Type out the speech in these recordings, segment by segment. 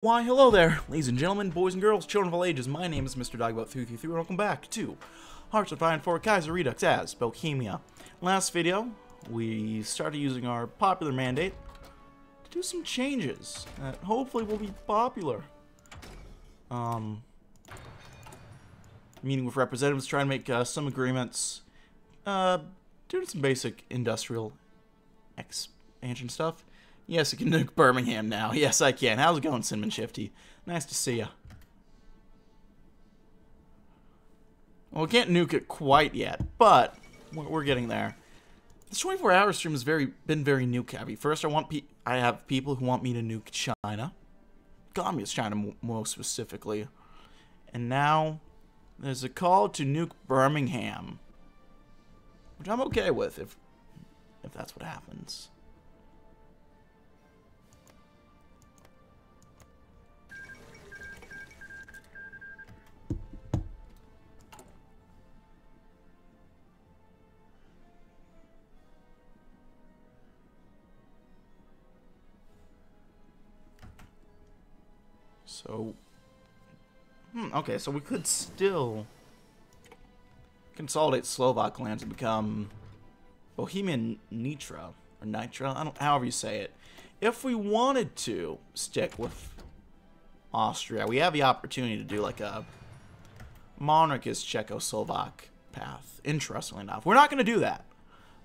Why, hello there, ladies and gentlemen, boys and girls, children of all ages. My name is Mr. Dogboat333, and welcome back to Hearts of Fire for Kaiserredux as Bohemia. Last video, we started using our popular mandate to do some changes that hopefully will be popular. Meeting with representatives, trying to make some agreements, doing some basic industrial expansion stuff. Yes, I can nuke Birmingham now. Yes, I can. How's it going, Cinnamon Shifty? Nice to see ya. Well, we can't nuke it quite yet, but we're getting there. This 24-hour stream has been very nuke-heavy. First, I have people who want me to nuke China, communist China most specifically, and now there's a call to nuke Birmingham, which I'm okay with if that's what happens. So, okay, so we could still consolidate Slovak lands and become Bohemian Nitra, or Nitra, however you say it. If we wanted to stick with Austria, we have the opportunity to do like a monarchist Czechoslovak path, interestingly enough. We're not going to do that,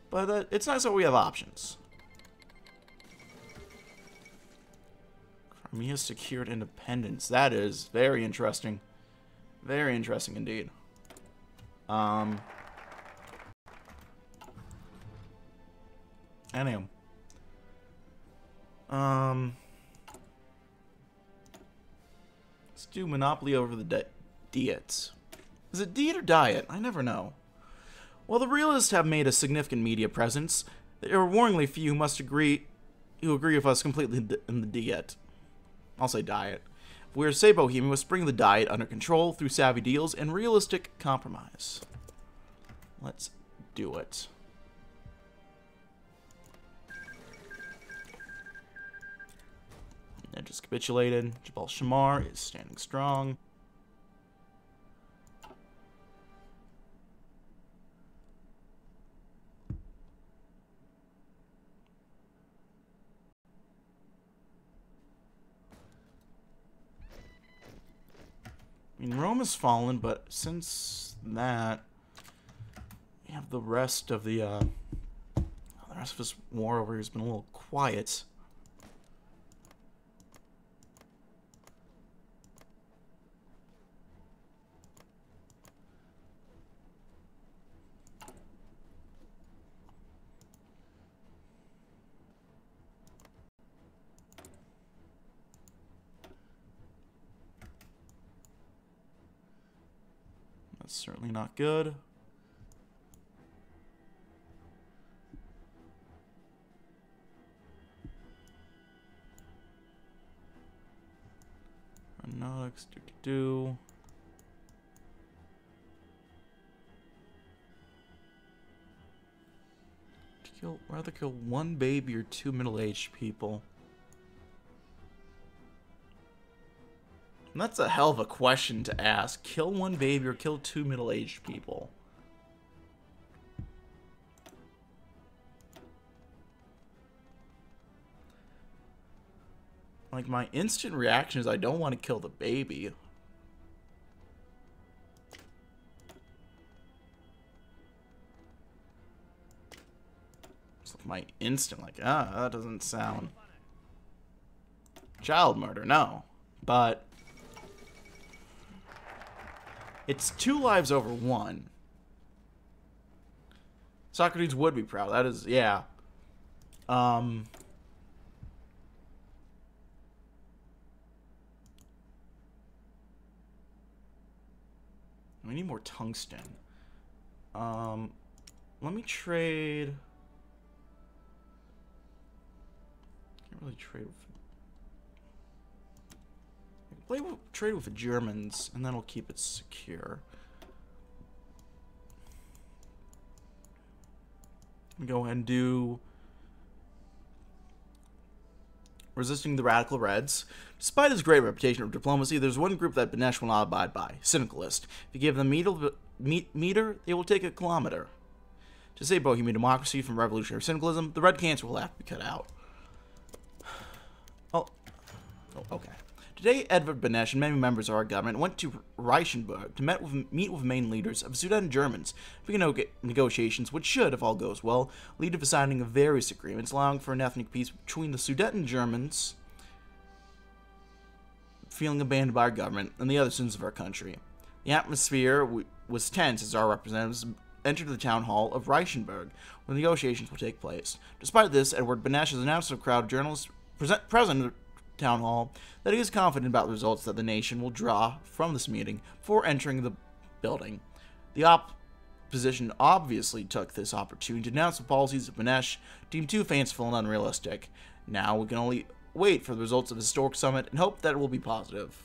but it's nice that we have options. Crimea secured independence. That is very interesting. Very interesting indeed. Anyway. Let's do monopoly over the diets. Is it diet or diet? I never know. While the realists have made a significant media presence, there are warningly few who agree with us completely in the diet. I'll say diet. If we are to say Bohemia, we must bring the diet under control through savvy deals and realistic compromise. Let's do it. And just capitulated. Jabal Shamar is standing strong. I mean, Rome has fallen, but since that, we have the rest of this war over here has been a little quiet. That's certainly not good. Anotics, do. Rather kill one baby or two middle-aged people. And that's a hell of a question to ask. Kill one baby or kill two middle-aged people? Like, my instant reaction is I don't want to kill the baby. It's like my instant, like, that doesn't sound... Child murder, no. But... it's 2 lives over 1. Socrates would be proud. That is, yeah. We need more tungsten. Let me trade. Can't really trade with. Trade with the Germans, and that'll keep it secure. Go ahead and do resisting the radical Reds. Despite his great reputation for diplomacy, there's one group that Benesh will not abide by: syndicalist. If you give them meter, they will take a kilometer. To save Bohemian democracy from revolutionary syndicalism, the red cancer will have to be cut out. Oh, okay. Today, Edward Benesh and many members of our government went to Reichenberg to meet with main leaders of Sudeten Germans, begin negotiations which should, if all goes well, lead to the signing of various agreements allowing for an ethnic peace between the Sudeten Germans feeling abandoned by our government and the other citizens of our country. The atmosphere was tense as our representatives entered the town hall of Reichenberg, where negotiations will take place. Despite this, Edward Benesh has announced to a crowd of journalists present at the town hall that he is confident about the results that the nation will draw from this meeting before entering the building. The opposition obviously took this opportunity to denounce the policies of Benesh, deemed too fanciful and unrealistic. Now we can only wait for the results of the historic summit and hope that it will be positive.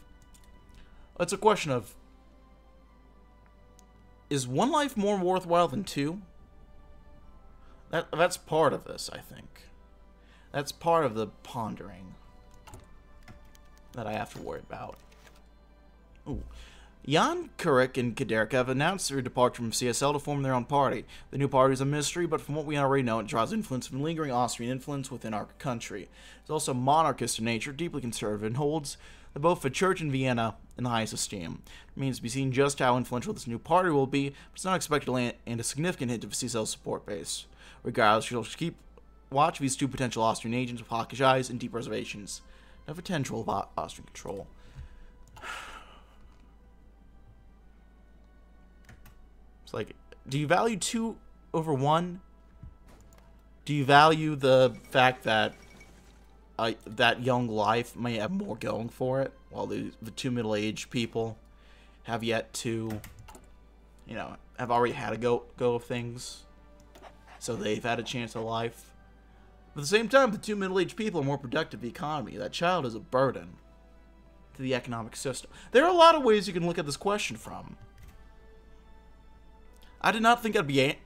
It's a question of, is one life more worthwhile than two? That's part of this, I think. That's part of the pondering that I have to worry about. Ooh. Jan Kurik and Kederik have announced their departure from CSL to form their own party. The new party is a mystery, but from what we already know, it draws influence from lingering Austrian influence within our country. It's also monarchist in nature, deeply conservative, and holds both the church and Vienna in the highest esteem. It remains to be seen just how influential this new party will be, but it's not expected to land a significant hit to CSL's support base. Regardless, you'll keep watch these two potential Austrian agents with hawkish eyes and deep reservations. No potential of Austrian control. It's like, do you value 2 over 1? Do you value the fact that that young life may have more going for it, while the two middle-aged people have yet to, you know, have already had a go of things, so they've had a chance at life. But at the same time, the two middle-aged people are more productive to the economy. That child is a burden to the economic system. There are a lot of ways you can look at this question from. I did not think I'd be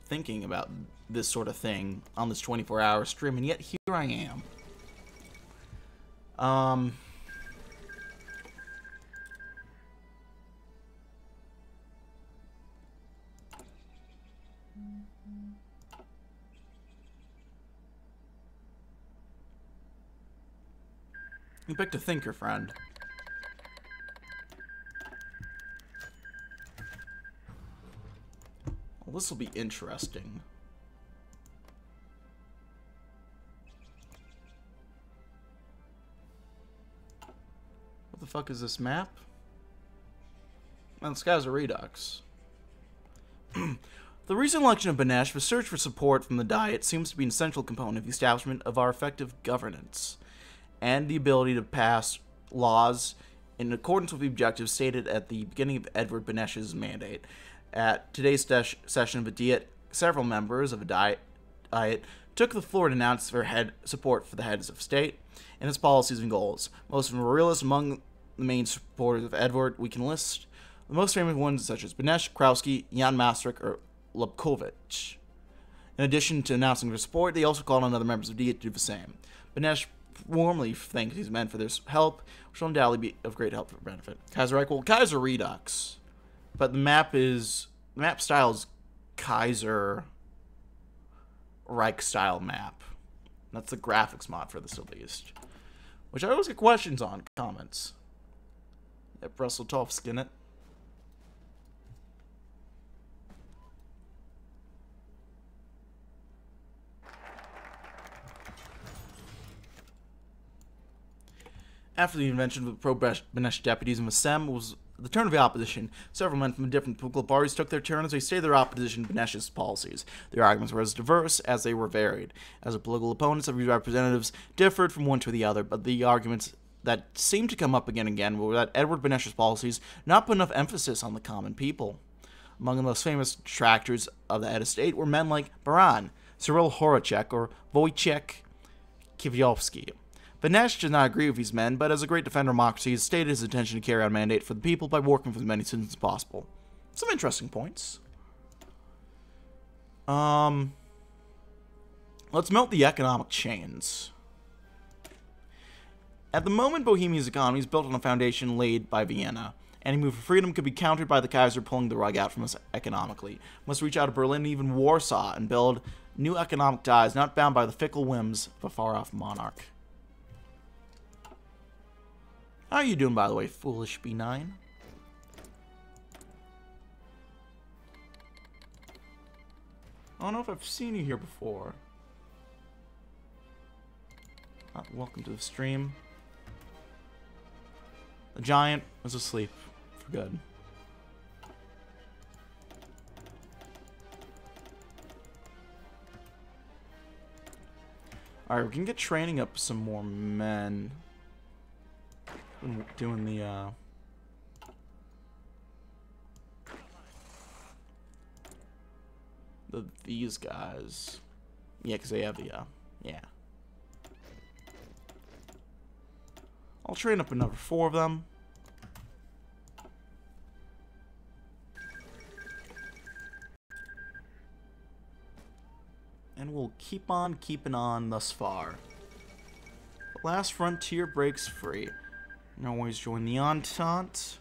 thinking about this sort of thing on this 24-hour stream, and yet here I am. You picked a thinker, friend. Well, this will be interesting. What the fuck is this map? Well, it's Kaiserredux. The recent election of Benesh, the search for support from the Diet, seems to be an essential component of the establishment of our effective governance and the ability to pass laws in accordance with the objectives stated at the beginning of Edward Benesh's mandate. At today's session of the Diet, several members of the Diet took the floor to announce their support for the heads of state and its policies and goals. Most of them were realists. Among the main supporters of Edward, we can list the most famous ones such as Benesh, Krauski, Jan Maastricht, or Lubkovic. In addition to announcing their support, they also called on other members of Diet to do the same. Benesh warmly thanks these men for their help, which will undoubtedly be of great help for benefit. Kaiserredux. But the map style is Kaiser Reich style map. That's the graphics mod for this, at least. Which I always get questions on, comments. Yeah, Brussels tough skin it. After the invention of the pro-Benesh deputies in the Sem was the turn of the opposition. Several men from different political parties took their turn as they stated their opposition to Benesh's policies. Their arguments were as diverse as they were varied. As the political opponents of these representatives differed from one to the other, but the arguments that seemed to come up again and again were that Edward Benesh's policies not put enough emphasis on the common people. Among the most famous detractors of the head of state were men like Baran, Cyril Horacek, or Wojciech Kiviovsky. Benesh did not agree with these men, but as a great defender of democracy, he stated his intention to carry out a mandate for the people by working with as many citizens as possible. Some interesting points. Let's melt the economic chains. At the moment, Bohemia's economy is built on a foundation laid by Vienna. Any move for freedom could be countered by the Kaiser pulling the rug out from us economically. Must reach out to Berlin and even Warsaw and build new economic ties not bound by the fickle whims of a far-off monarch. How are you doing, by the way, foolish B9? I don't know if I've seen you here before. Welcome to the stream. The giant is asleep for good. Alright, we can get training up some more men. Been doing these guys. Yeah, because they have the, yeah. I'll train up another 4 of them. And we'll keep on keeping on thus far. The last frontier breaks free. And always join the Entente.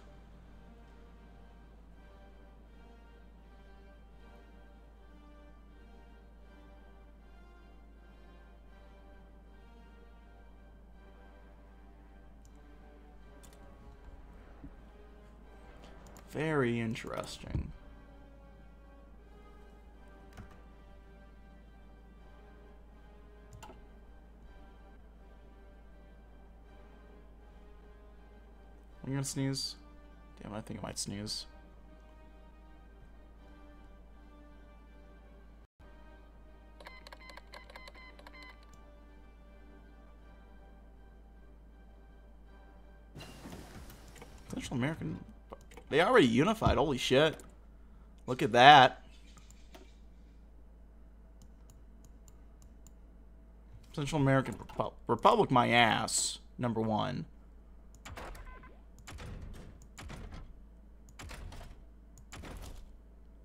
Very interesting. Are you gonna sneeze? Damn, I think I might sneeze. Central American... They already unified, holy shit. Look at that. Central American Republic, my ass. Number 1.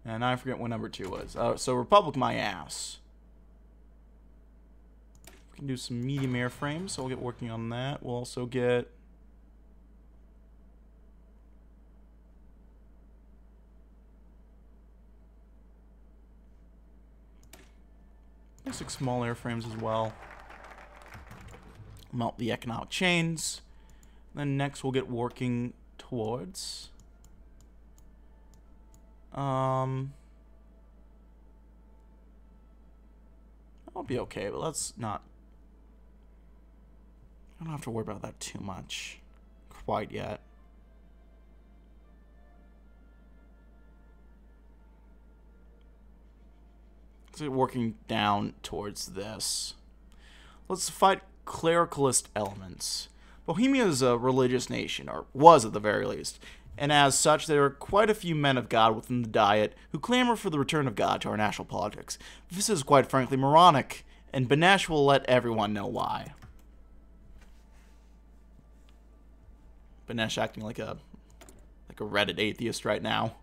And I forget what number 2 was. So Republic, my ass. We can do some medium airframes, so we'll get working on that. We'll also get... basic small airframes as well. Melt the economic chains. Then next we'll get working towards... That'll be okay, but let's not... I don't have to worry about that too much quite yet. Let's get working down towards this. Let's fight clericalist elements. Bohemia is a religious nation, or was at the very least. And as such, there are quite a few men of God within the Diet who clamor for the return of God to our national politics. This is quite frankly moronic, and Benesh will let everyone know why. Benesh acting like a Reddit atheist right now.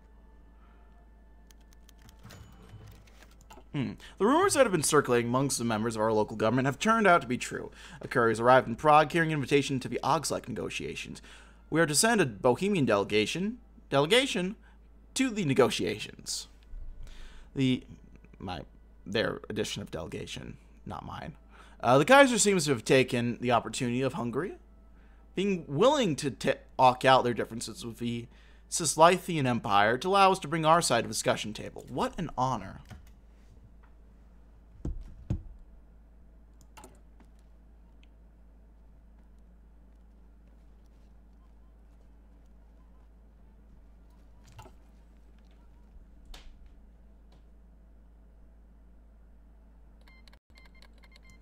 The rumors that have been circulating amongst the members of our local government have turned out to be true. A courier has arrived in Prague carrying an invitation to the Augsburg negotiations. We are to send a Bohemian delegation to the negotiations. Their edition of delegation, not mine. The Kaiser seems to have taken the opportunity of Hungary being willing to talk out their differences with the Cisleithian Empire to allow us to bring our side of the discussion table. What an honor.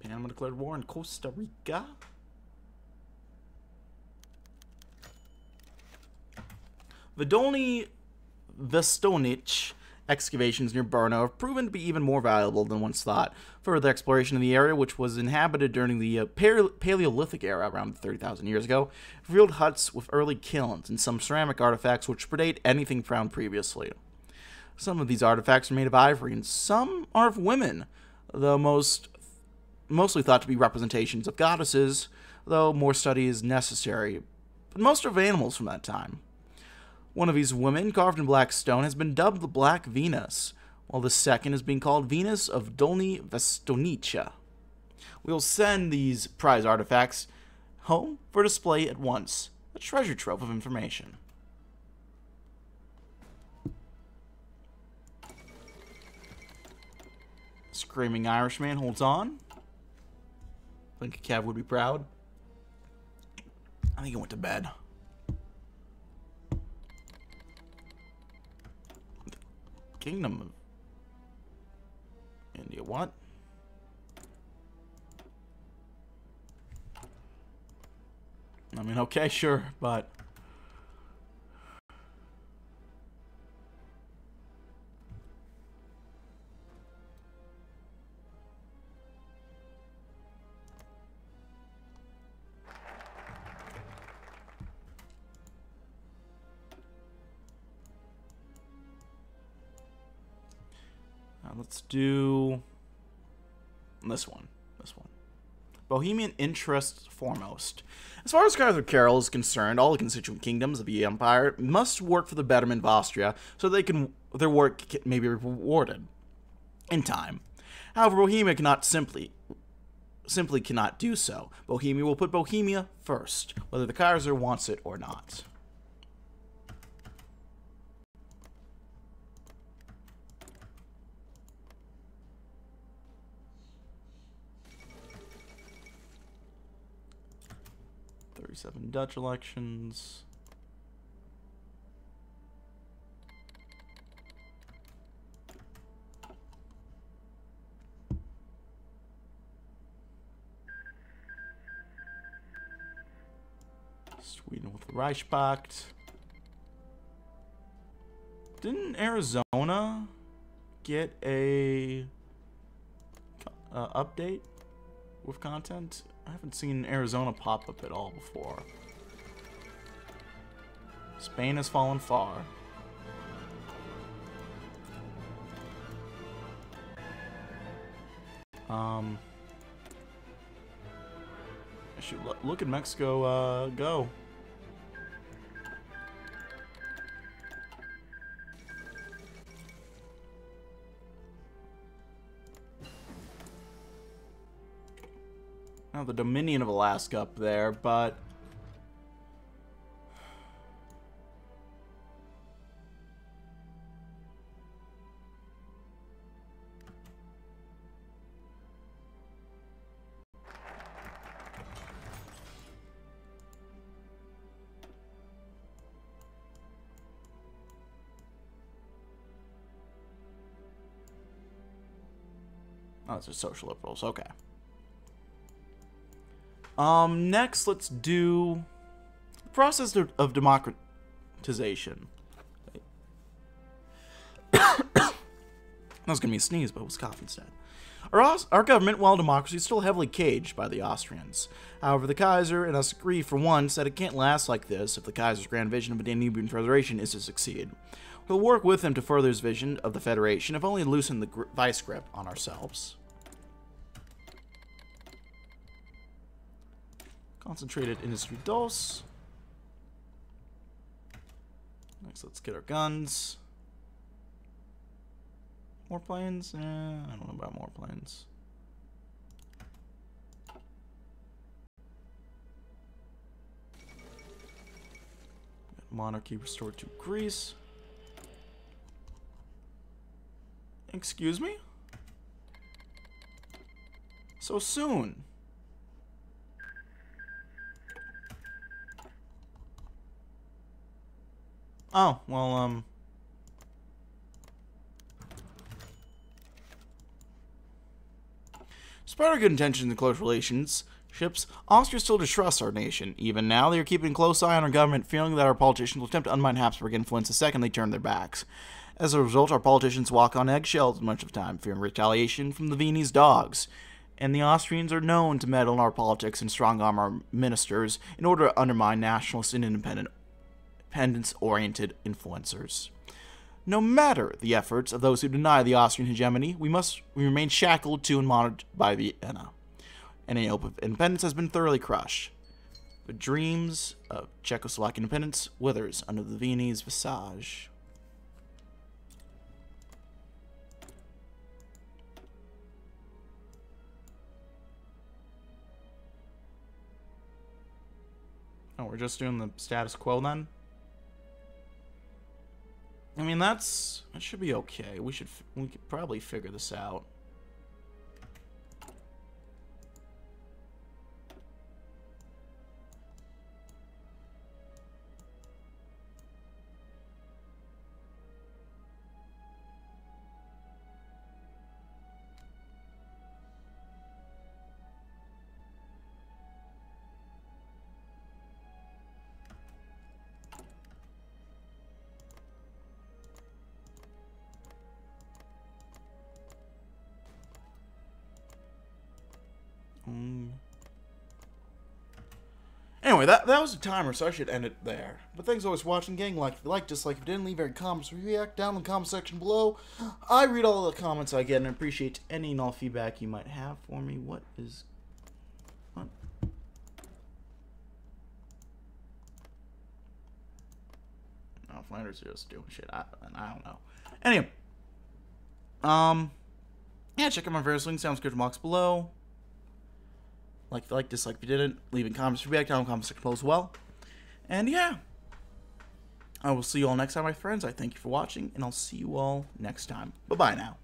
Panama declared war in Costa Rica. The Dolny Vestonich excavations near Brno have proven to be even more valuable than once thought. Further exploration of the area, which was inhabited during the Paleolithic era around 30,000 years ago, revealed huts with early kilns and some ceramic artifacts which predate anything found previously. Some of these artifacts are made of ivory and some are of women, though mostly thought to be representations of goddesses, though more study is necessary, but most are of animals from that time. One of these women, carved in black stone, has been dubbed the Black Venus, while the second is being called Venus of Dolny Vestonica. We will send these prize artifacts home for display at once, a treasure trove of information. Screaming Irishman holds on. I think Kev would be proud. I think he went to bed. Kingdom of India, what? I mean, okay, sure, but... let's do this one. Bohemian interests foremost. As far as Kaiser Karol is concerned, all the constituent kingdoms of the empire must work for the betterment of Austria so their work may be rewarded in time. However, Bohemia cannot simply cannot do so. Bohemia will put Bohemia first, whether the Kaiser wants it or not. Seven Dutch elections. Sweden with the Reichspakt. Didn't Arizona get a update with content? I haven't seen Arizona pop up at all before. Spain has fallen far. I should look at Mexico go. Now the Dominion of Alaska up there, but oh, those are social liberals, okay. Next, let's do the process of democratization. That was going to be a sneeze, but it was cough instead. Our government, while democracy, is still heavily caged by the Austrians. However, the Kaiser and us agree for once that it can't last like this if the Kaiser's grand vision of a Danubian Federation is to succeed. We'll work with him to further his vision of the Federation, if only to loosen the vice grip on ourselves. Concentrated industry dose. Next, let's get our guns. More planes? I don't know about more planes. Monarchy restored to Greece. Excuse me? So soon. Oh, well, despite our good intentions and close relationships, Austria still distrusts our nation. Even now, they are keeping a close eye on our government, feeling that our politicians will attempt to undermine Habsburg influence the second they turn their backs. As a result, our politicians walk on eggshells much of the time, fearing retaliation from the Viennese dogs. And the Austrians are known to meddle in our politics and strong-arm our ministers in order to undermine nationalist and independence-oriented influencers. No matter the efforts of those who deny the Austrian hegemony, we remain shackled to and monitored by Vienna. Any hope of independence has been thoroughly crushed. The dreams of Czechoslovakian independence withers under the Viennese visage. Oh, we're just doing the status quo then? I mean, that should be okay. We could probably figure this out. Anyway, that was the timer, so I should end it there. But thanks always for watching, gang. Like if you liked, dislike if you didn't, leave any comments or react down in the comment section below. I read all the comments I get and appreciate any and all feedback you might have for me. What? No, Flanders is just doing shit. I don't know. Anyway. Yeah, check out my various links down in the description box below. Like if you like, dislike if you didn't, leaving comments, feedback down in the comment section below as well. And yeah, I will see you all next time, my friends. I thank you for watching, and I'll see you all next time. Bye-bye now.